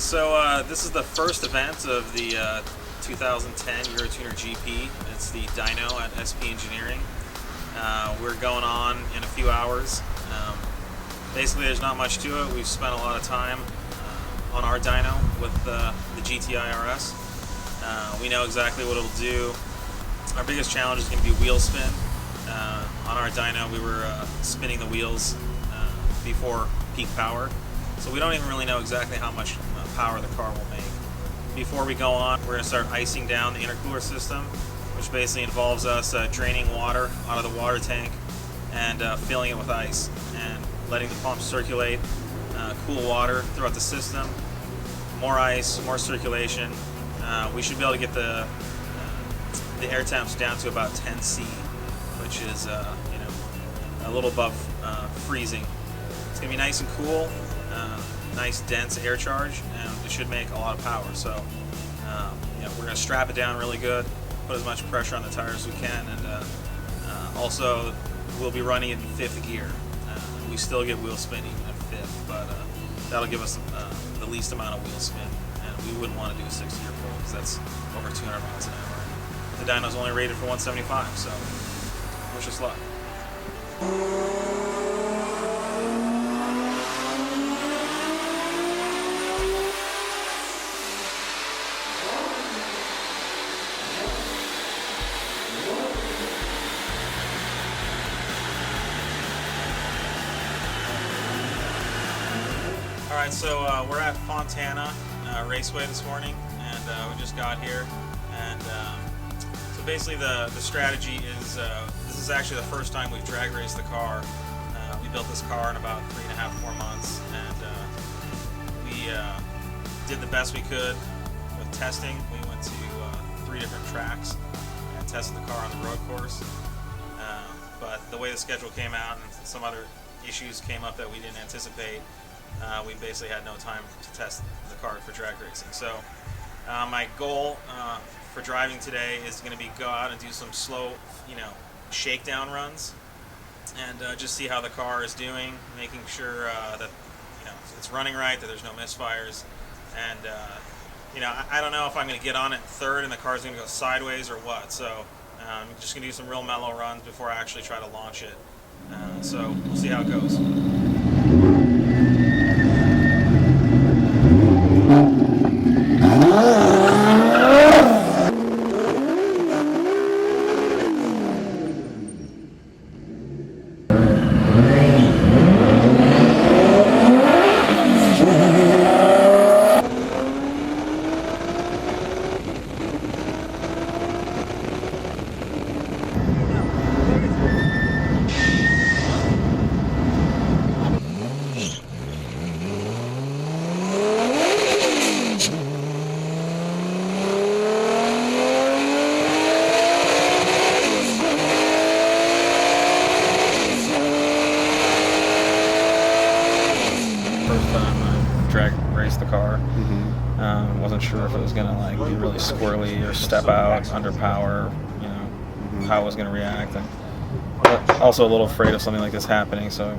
So this is the first event of the 2010 Eurotuner GP. It's the Dyno at SP Engineering. We're going on in a few hours. Basically, there's not much to it. We've spent a lot of time on our dyno with the GTI-RS. We know exactly what it'll do. Our biggest challenge is going to be wheel spin. On our dyno, we were spinning the wheels before peak power, so we don't even really know exactly how much power the car will make. Before we go on, we're going to start icing down the intercooler system, which basically involves us draining water out of the water tank and filling it with ice and letting the pump circulate cool water throughout the system. More ice, more circulation. We should be able to get the air temps down to about 10 C, which is a little above freezing. It's going to be nice and cool, nice dense air charge, and it should make a lot of power. So we're going to strap it down really good, put as much pressure on the tires as we can, and also we'll be running it in 5th gear. We still get wheel spin even at 5th, but that'll give us the least amount of wheel spin, and we wouldn't want to do a 6th gear pull because that's over 200 miles an hour. The dyno's only rated for 175, so wish us luck. Alright, so we're at Fontana Raceway this morning, and we just got here, and so basically the strategy is, this is actually the first time we've drag raced the car. We built this car in about 3.5–4 months, and we did the best we could with testing. We went to 3 different tracks and tested the car on the road course, but the way the schedule came out and some other issues came up that we didn't anticipate, we basically had no time to test the car for drag racing. So my goal for driving today is going to be go out and do some slow, shakedown runs, and just see how the car is doing, making sure that it's running right, that there's no misfires, and I don't know if I'm going to get on it 3rd and the car's going to go sideways or what. So I'm just going to do some real mellow runs before I actually try to launch it. So we'll see how it goes. Drag race the car. Wasn't sure if it was gonna be really squirrely or step out under power, how it was gonna react, but also a little afraid of something like this happening, so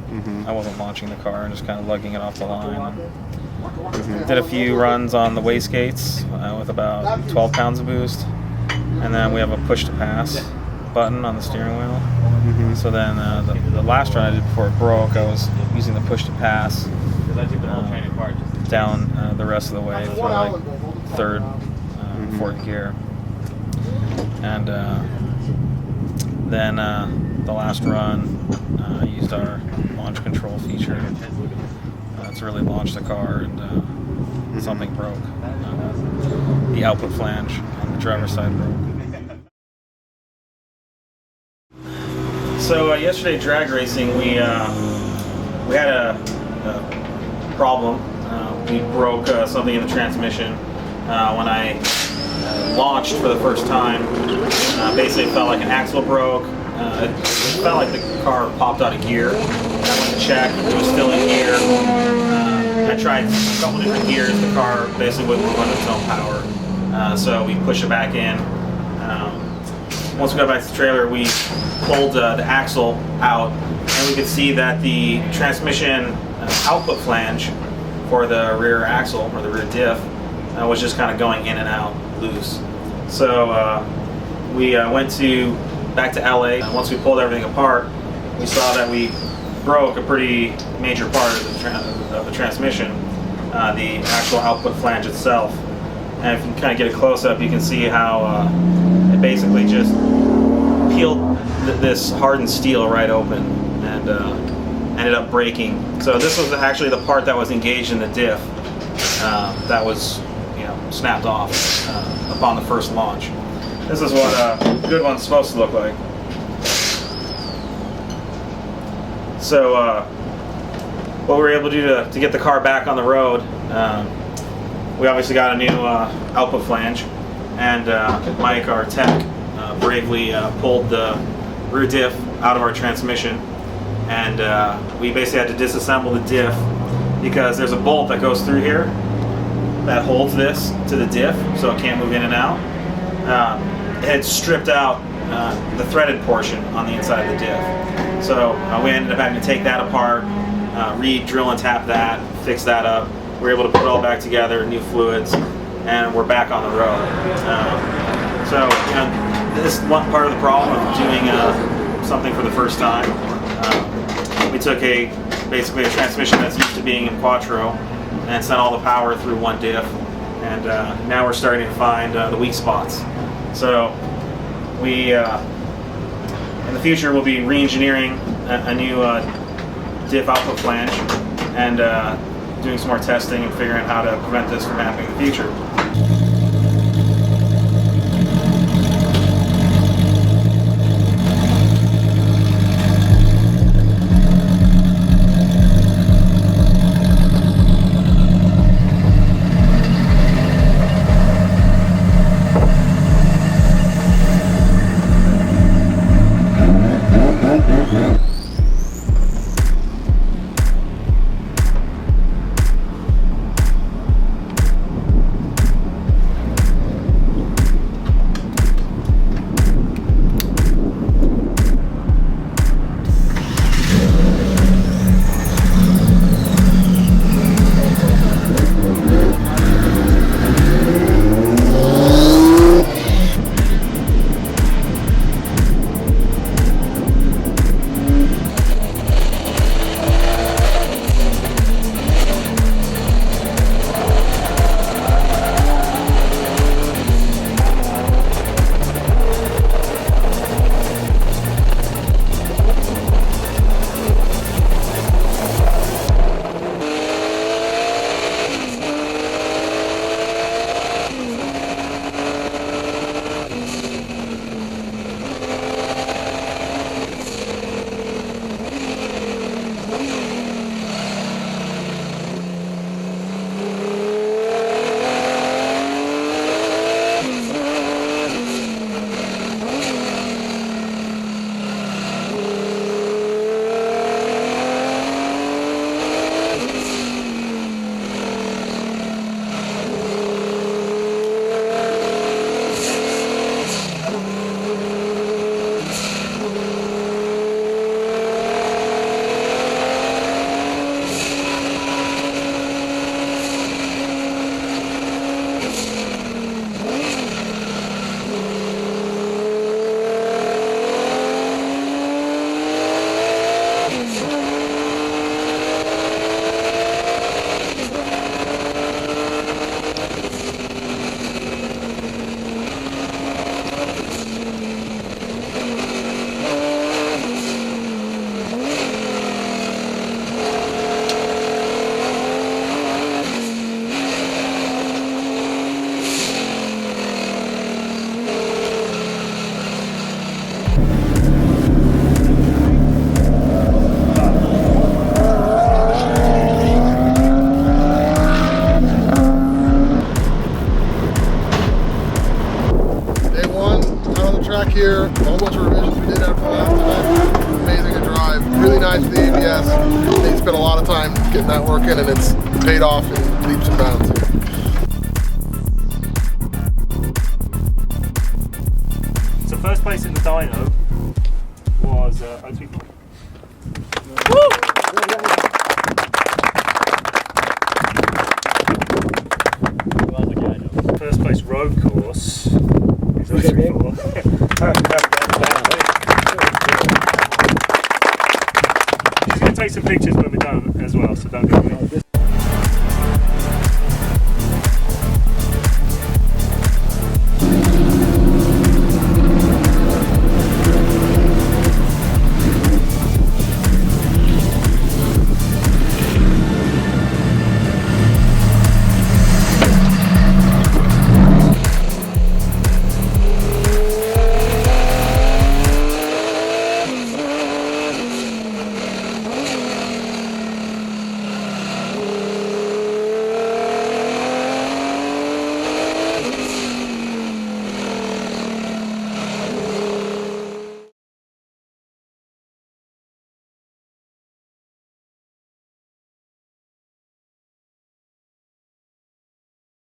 I wasn't launching the car and just kind of lugging it off the line. Did a few runs on the wastegates with about 12 pounds of boost, and then we have a push to pass button on the steering wheel. So then the last run I did before it broke, I was using the push to pass down the rest of the way through 3rd, 4th gear, and then the last run I used our launch control feature to really launch the car, and something broke. The output flange on the driver's side broke. So yesterday drag racing, we had a problem. We broke something in the transmission when I launched for the first time. Basically, it felt like an axle broke. It felt like the car popped out of gear. I went to check; it was still in gear. I tried a couple different gears. The car basically wouldn't run its own power, so we pushed it back in. Once we got back to the trailer, we pulled the axle out, and we could see that the transmission output flange for the rear axle or the rear diff was just kind of going in and out loose. So we went back to LA, and once we pulled everything apart, we saw that we broke a pretty major part of the transmission, the actual output flange itself. And if you can kind of get a close-up, you can see how it basically just peeled this hardened steel right open and ended up breaking. So this was actually the part that was engaged in the diff that was, snapped off upon the first launch. This is what a good one's supposed to look like. So what we were able to do to get the car back on the road, we obviously got a new output flange, and Mike, our tech, bravely pulled the rear diff out of our transmission, and we basically had to disassemble the diff because there's a bolt that goes through here that holds this to the diff so it can't move in and out. It had stripped out the threaded portion on the inside of the diff. So we ended up having to take that apart, re-drill and tap that, fix that up. We were able to put it all back together, new fluids, and we're back on the road. So this is one part of the problem of doing something for the first time. We took basically a transmission that's used to being in quattro and sent all the power through one diff, and now we're starting to find the weak spots. So we, in the future, we'll be re-engineering a new diff output flange and doing some more testing and figuring out how to prevent this from happening in the future. here, a whole bunch of revisions we did after the last event. Amazing to drive, really nice with the ABS. They spent a lot of time getting that working, and it's paid off in leaps and bounds. So first place in the dyno was 034. She's going to take some pictures when we're done as well, so don't get me.